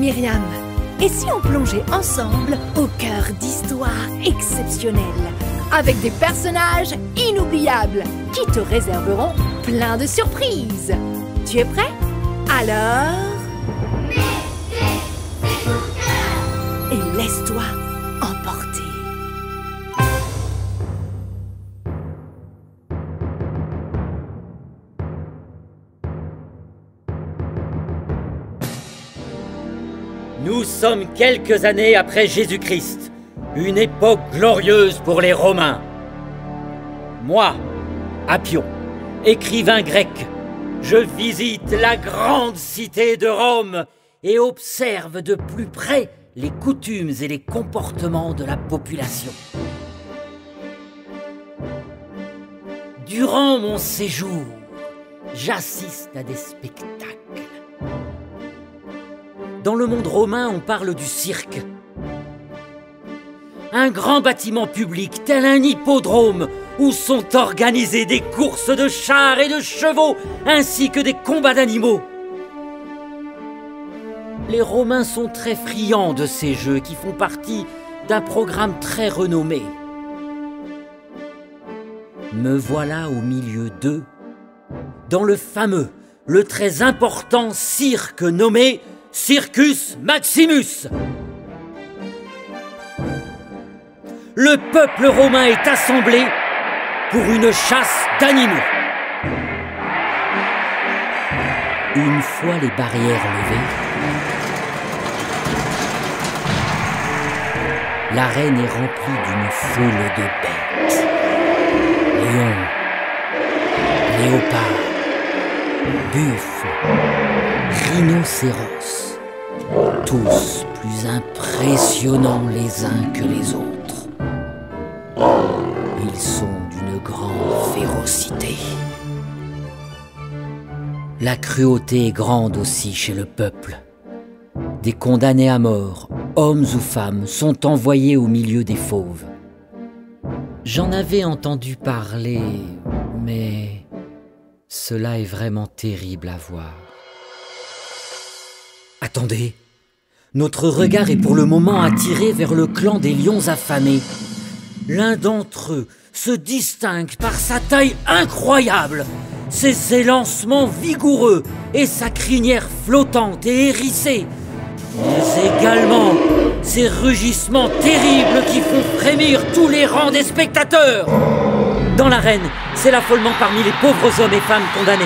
Myriam. Et si on plongeait ensemble au cœur d'histoires exceptionnelles, avec des personnages inoubliables qui te réserveront plein de surprises. Tu es prêt? Alors... et laisse-toi emporter. Nous sommes quelques années après Jésus-Christ, une époque glorieuse pour les Romains. Moi, Appion, écrivain grec, je visite la grande cité de Rome et observe de plus près les coutumes et les comportements de la population. Durant mon séjour, j'assiste à des spectacles. Dans le monde romain, on parle du cirque. Un grand bâtiment public, tel un hippodrome, où sont organisées des courses de chars et de chevaux, ainsi que des combats d'animaux. Les Romains sont très friands de ces jeux qui font partie d'un programme très renommé. Me voilà au milieu d'eux, dans le fameux, le très important cirque nommé Circus Maximus. Le peuple romain est assemblé pour une chasse d'animaux. Une fois les barrières levées, l'arène est remplie d'une foule de bêtes. Lions, léopards, buffles, rhinocéros, tous plus impressionnants les uns que les autres. Ils sont d'une grande férocité. La cruauté est grande aussi chez le peuple. Des condamnés à mort, hommes ou femmes, sont envoyés au milieu des fauves. J'en avais entendu parler, mais cela est vraiment terrible à voir. Attendez, notre regard est pour le moment attiré vers le clan des lions affamés. L'un d'entre eux se distingue par sa taille incroyable, ses élancements vigoureux et sa crinière flottante et hérissée, mais également ses rugissements terribles qui font frémir tous les rangs des spectateurs. Dans l'arène, c'est l'affolement parmi les pauvres hommes et femmes condamnés.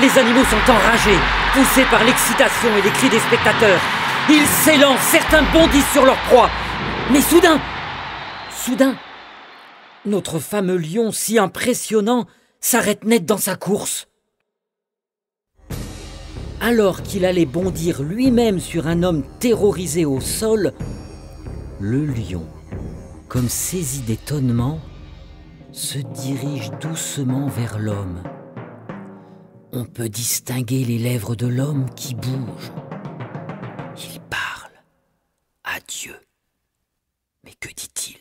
Les animaux sont enragés, poussés par l'excitation et les cris des spectateurs. Ils s'élancent, certains bondissent sur leur proie. Mais soudain, notre fameux lion si impressionnant s'arrête net dans sa course. Alors qu'il allait bondir lui-même sur un homme terrorisé au sol, le lion, comme saisi d'étonnement, se dirige doucement vers l'homme. On peut distinguer les lèvres de l'homme qui bougent. Il parle à Dieu. Mais que dit-il?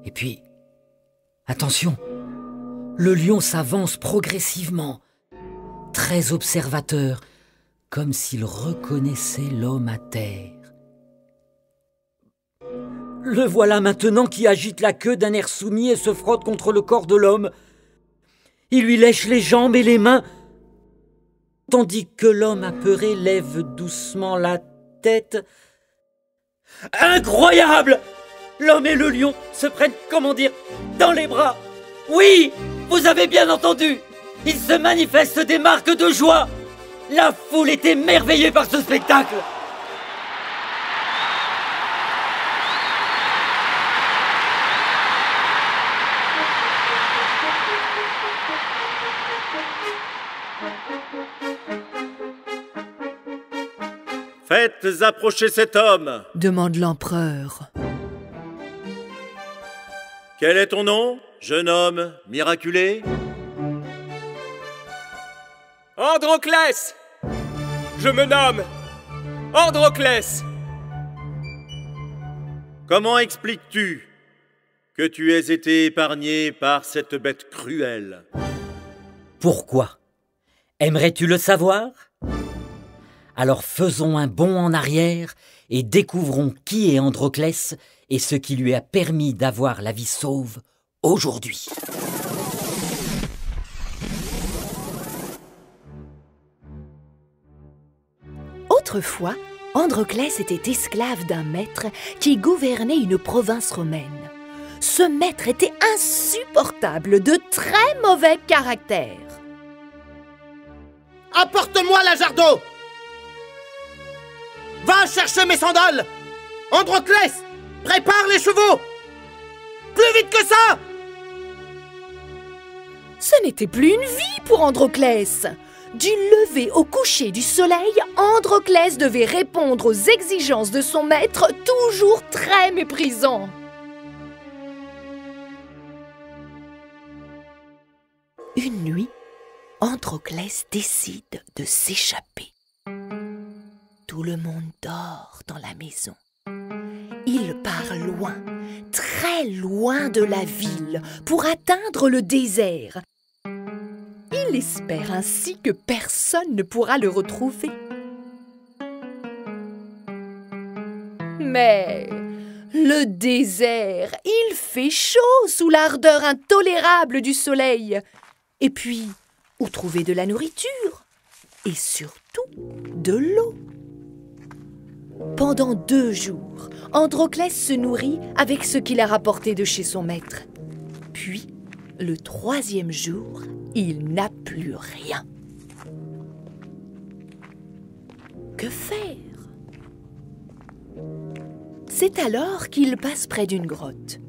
Et puis, attention, le lion s'avance progressivement, très observateur, comme s'il reconnaissait l'homme à terre. Le voilà maintenant qui agite la queue d'un air soumis et se frotte contre le corps de l'homme. Il lui lèche les jambes et les mains, tandis que l'homme apeuré lève doucement la tête. Incroyable! L'homme et le lion se prennent, comment dire, dans les bras. Oui, vous avez bien entendu. Il se manifeste des marques de joie. La foule est émerveillée par ce spectacle. Faites approcher cet homme, demande l'empereur. Quel est ton nom, jeune homme miraculé? Androclès! Je me nomme Androclès! Comment expliques-tu que tu aies été épargné par cette bête cruelle? Pourquoi? Aimerais-tu le savoir? Alors faisons un bond en arrière et découvrons qui est Androclès et ce qui lui a permis d'avoir la vie sauve aujourd'hui. Autrefois, Androclès était esclave d'un maître qui gouvernait une province romaine. Ce maître était insupportable, de très mauvais caractère. Apporte-moi la jarre d'eau! Va chercher mes sandales! Androclès, prépare les chevaux! Plus vite que ça! Ce n'était plus une vie pour Androclès. Du lever au coucher du soleil, Androclès devait répondre aux exigences de son maître, toujours très méprisant. Une nuit, Androclès décide de s'échapper. Tout le monde dort dans la maison. Il part loin, très loin de la ville, pour atteindre le désert. Il espère ainsi que personne ne pourra le retrouver. Mais le désert, il fait chaud sous l'ardeur intolérable du soleil. Et puis, où trouver de la nourriture? Et surtout, de l'eau. Pendant 2 jours, Androclès se nourrit avec ce qu'il a rapporté de chez son maître. Puis, le 3e jour, il n'a plus rien. Que faire? C'est alors qu'il passe près d'une grotte.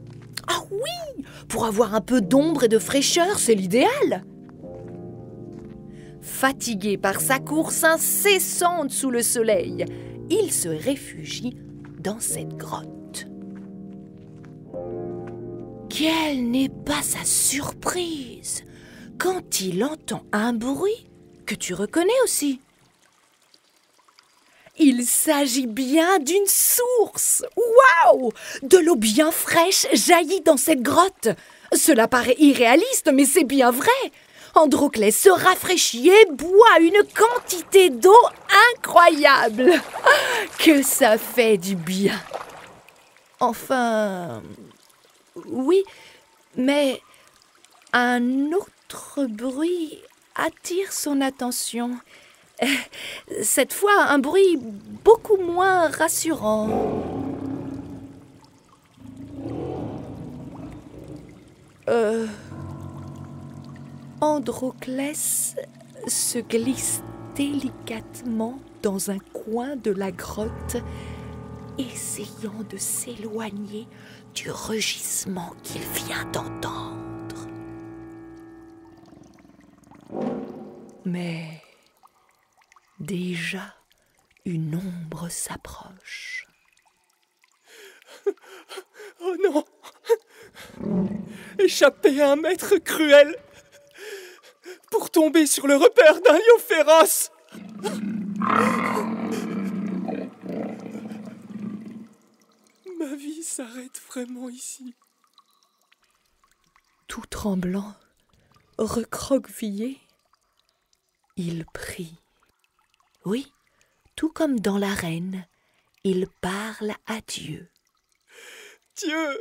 Ah oui! Pour avoir un peu d'ombre et de fraîcheur, c'est l'idéal! Fatigué par sa course incessante sous le soleil, il se réfugie dans cette grotte. Quelle n'est pas sa surprise quand il entend un bruit que tu reconnais aussi. Il s'agit bien d'une source. Waouh! De l'eau bien fraîche jaillit dans cette grotte. Cela paraît irréaliste, mais c'est bien vrai. Androclès se rafraîchit et boit une quantité d'eau incroyable. Que ça fait du bien. Enfin, oui, mais un autre bruit attire son attention. Cette fois, un bruit beaucoup moins rassurant. Androclès se glisse délicatement dans un coin de la grotte, essayant de s'éloigner du rugissement qu'il vient d'entendre. Mais déjà, une ombre s'approche. Oh non! Échapper à un maître cruel pour tomber sur le repère d'un lion féroce! Ma vie s'arrête vraiment ici. Tout tremblant, recroquevillé, il prie. Oui, tout comme dans l'arène, il parle à Dieu. Dieu,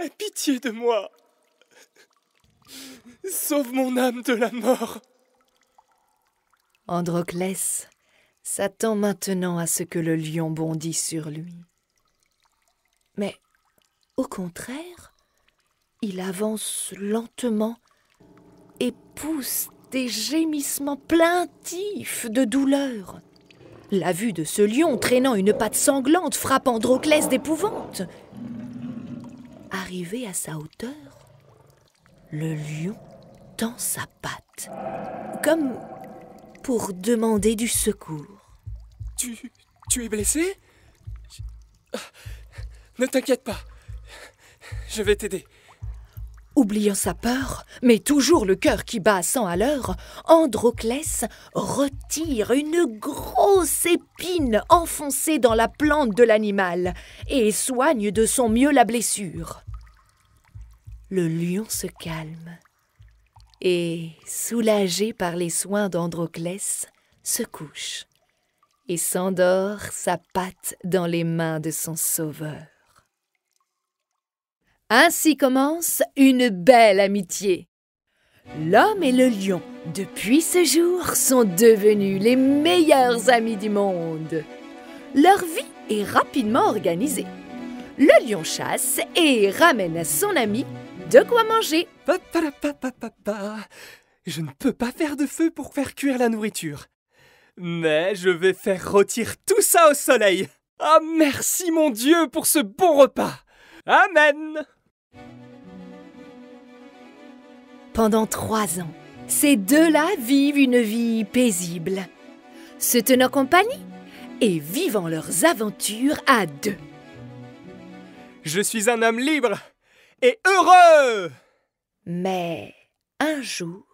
aie pitié de moi. Sauve mon âme de la mort. Androclès s'attend maintenant à ce que le lion bondisse sur lui. Mais, au contraire, il avance lentement et pousse des gémissements plaintifs de douleur. La vue de ce lion traînant une patte sanglante frappe Androclès d'épouvante. Arrivé à sa hauteur, le lion tend sa patte, comme pour demander du secours. Tu es blessé? Ne t'inquiète pas, je vais t'aider. Oubliant sa peur, mais toujours le cœur qui bat à 100 à l'heure, Androclès retire une grosse épine enfoncée dans la plante de l'animal et soigne de son mieux la blessure. Le lion se calme et, soulagé par les soins d'Androclès, se couche et s'endort, sa patte dans les mains de son sauveur. Ainsi commence une belle amitié. L'homme et le lion, depuis ce jour, sont devenus les meilleurs amis du monde. Leur vie est rapidement organisée. Le lion chasse et ramène à son ami de quoi manger. Je ne peux pas faire de feu pour faire cuire la nourriture. Mais je vais faire rôtir tout ça au soleil. Ah, merci mon Dieu pour ce bon repas. Amen. Pendant 3 ans, ces deux-là vivent une vie paisible, se tenant compagnie et vivant leurs aventures à deux. Je suis un homme libre et heureux. Mais un jour,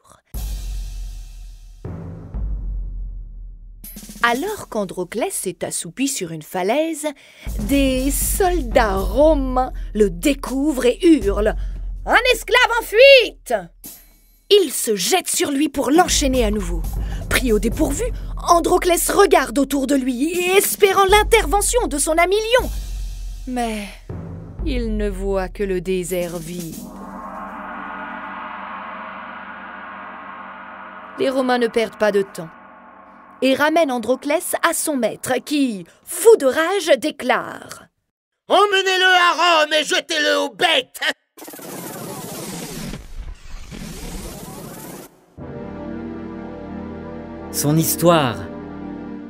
alors qu'Androclès s'est assoupi sur une falaise, des soldats romains le découvrent et hurlent « Un esclave en fuite !» Ils se jettent sur lui pour l'enchaîner à nouveau. Pris au dépourvu, Androclès regarde autour de lui, espérant l'intervention de son ami lion. Mais il ne voit que le désert vide. Les Romains ne perdent pas de temps et ramènent Androclès à son maître qui, fou de rage, déclare « Emmenez-le à Rome et jetez-le aux bêtes !» Son histoire,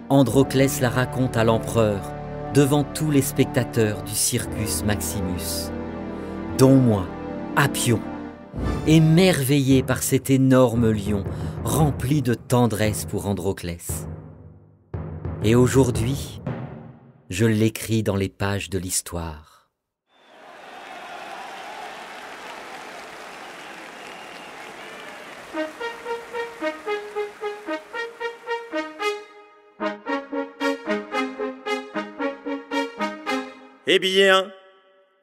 Androclès la raconte à l'empereur devant tous les spectateurs du Circus Maximus, dont moi, Apion, émerveillé par cet énorme lion rempli de tendresse pour Androclès. Et aujourd'hui, je l'écris dans les pages de l'histoire. Eh bien,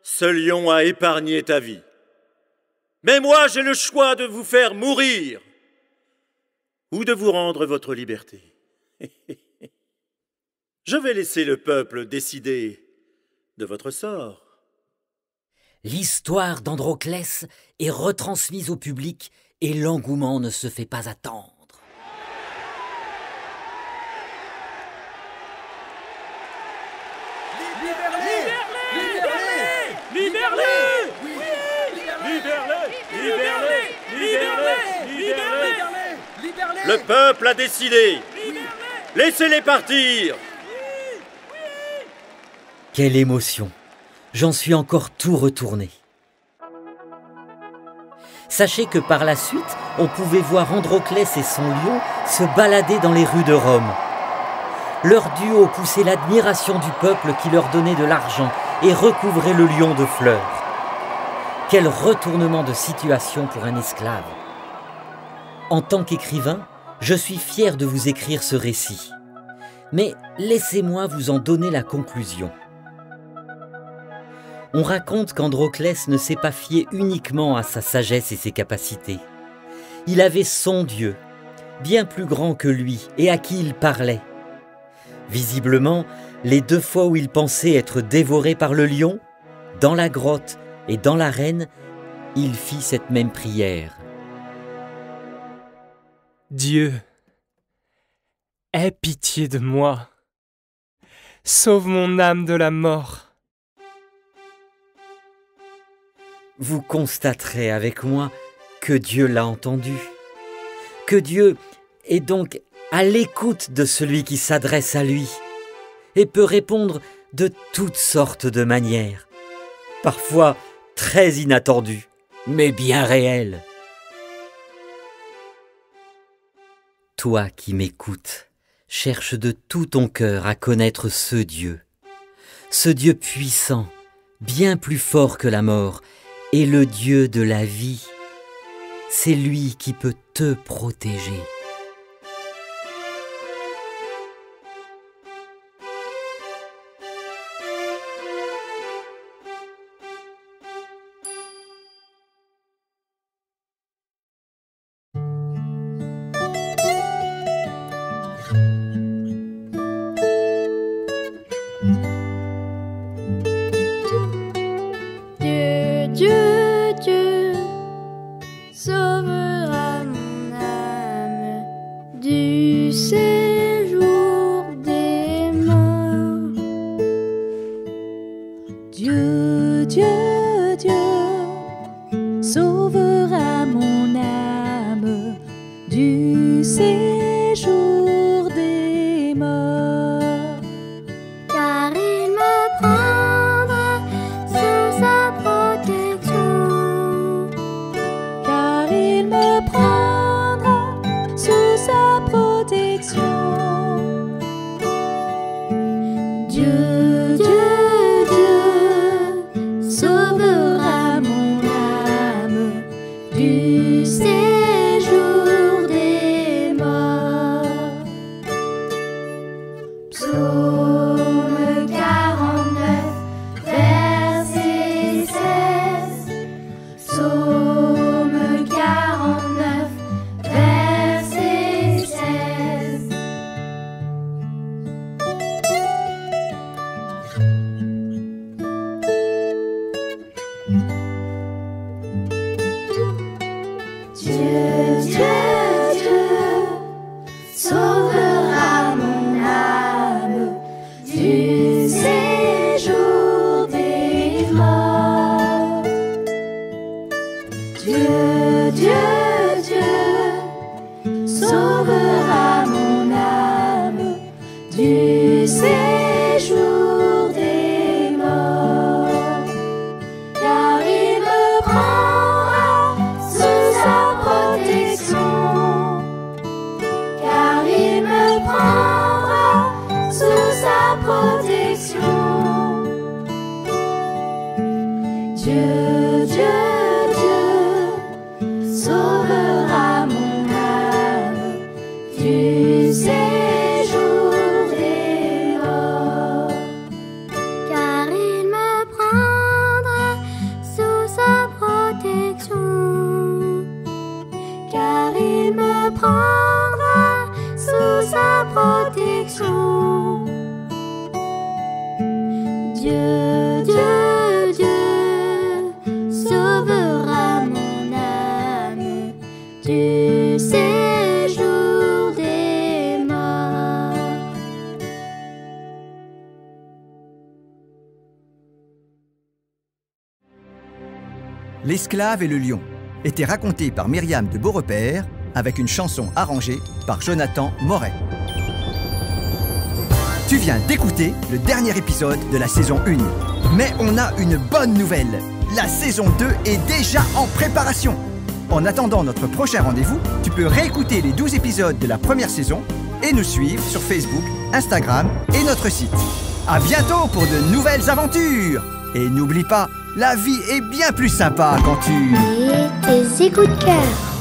ce lion a épargné ta vie. Mais moi, j'ai le choix de vous faire mourir ou de vous rendre votre liberté. Je vais laisser le peuple décider de votre sort. L'histoire d'Androclès est retransmise au public et l'engouement ne se fait pas attendre. Le peuple a décidé. Laissez-les partir. Quelle émotion! J'en suis encore tout retourné. Sachez que par la suite, on pouvait voir Androclès et son lion se balader dans les rues de Rome. Leur duo poussait l'admiration du peuple qui leur donnait de l'argent et recouvrait le lion de fleurs. Quel retournement de situation pour un esclave! En tant qu'écrivain, je suis fier de vous écrire ce récit. Mais laissez-moi vous en donner la conclusion. On raconte qu'Androclès ne s'est pas fié uniquement à sa sagesse et ses capacités. Il avait son Dieu, bien plus grand que lui et à qui il parlait. Visiblement, les 2 fois où il pensait être dévoré par le lion, dans la grotte et dans l'arène, il fit cette même prière. Dieu, aie pitié de moi. Sauve mon âme de la mort. Vous constaterez avec moi que Dieu l'a entendu, que Dieu est donc à l'écoute de celui qui s'adresse à lui et peut répondre de toutes sortes de manières, parfois très inattendues, mais bien réelles. Toi qui m'écoutes, cherche de tout ton cœur à connaître ce Dieu puissant, bien plus fort que la mort, et le Dieu de la vie. C'est lui qui peut te protéger. Dieu, Dieu, sauvera mon âme du séjour des morts. Dieu, Dieu, Dieu, sauvera mon âme du séjour des morts. Car il me prendra sous sa protection. Car il me prendra sous sa protection. Dieu, Dieu, Dieu, sauvera mon âme du séjour des morts. Psaume 49, verset 16. Psaume 49, verset 16. Dieu, Dieu, Dieu, sauvera mon âme du séjour des morts. Dieu, Dieu, Dieu, sauvera mon âme du séjour des morts. Car il me prendra sous sa protection. Car il me prendra sous sa protection. Dieu, Dieu, Dieu, sauvera mon âme du séjour des morts. Car il me prendra sous sa protection. Car il me prendra sous sa protection. Dieu, Dieu, Dieu, sauvera mon âme du séjour des morts. L'esclave et le lion était raconté par Myriam de Beaurepaire avec une chanson arrangée par Jonathan Moret. Tu viens d'écouter le dernier épisode de la saison 1. Mais on a une bonne nouvelle. La saison 2 est déjà en préparation. En attendant notre prochain rendez-vous, tu peux réécouter les 12 épisodes de la première saison et nous suivre sur Facebook, Instagram et notre site. À bientôt pour de nouvelles aventures. Et n'oublie pas, la vie est bien plus sympa quand tu... Et tes échos de cœur.